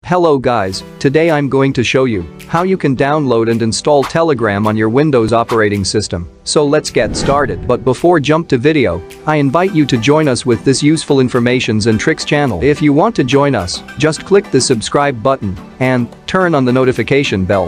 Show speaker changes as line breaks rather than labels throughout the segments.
Hello guys, today I'm going to show you how you can download and install Telegram on your Windows operating system. So let's get started. But before jump to video, I invite you to join us with this useful informations and tricks channel. If you want to join us, just click the subscribe button and turn on the notification bell.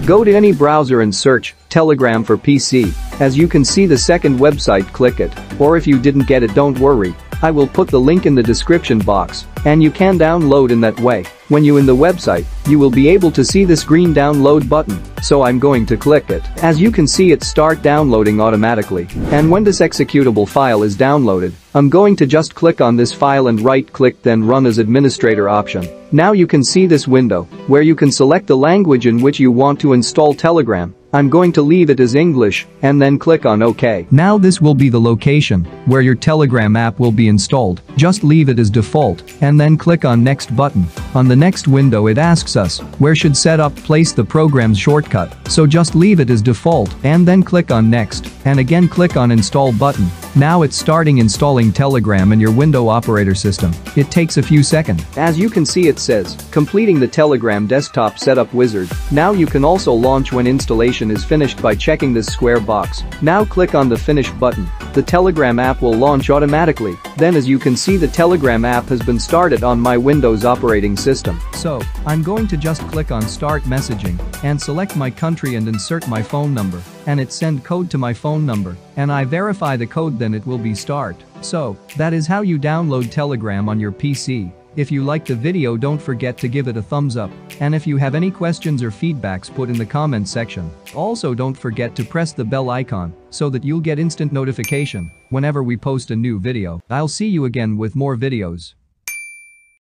Go to any browser and search Telegram for PC. As you can see the second website, click it. Or if you didn't get it, don't worry. I will put the link in the description box and you can download in that way. When you in the website, you will be able to see this green download button. So I'm going to click it. As you can see, it start downloading automatically. And when this executable file is downloaded, I'm going to just click on this file and right click, then run as administrator option. Now you can see this window where you can select the language in which you want to install Telegram. I'm going to leave it as English and then click on OK. Now this will be the location where your Telegram app will be installed. Just leave it as default and then click on next button. On the next window it asks us where should set up place the program's shortcut. So just leave it as default and then click on next and again click on install button. Now it's starting installing Telegram in your Windows operator system. It takes a few seconds. As you can see, it says completing the Telegram desktop setup wizard. Now you can also launch when installation is finished by checking this square box. Now click on the finish button. The Telegram app will launch automatically. Then as you can see, the Telegram app has been started on my Windows operating system. So I'm going to just click on start messaging and select my country and insert my phone number. And it send code to my phone number and I verify the code, then it will be start. So that is how you download Telegram on your PC. If you like the video, don't forget to give it a thumbs up, and if you have any questions or feedbacks, put in the comment section. Also don't forget to press the bell icon so that you'll get instant notification whenever we post a new video. I'll see you again with more videos.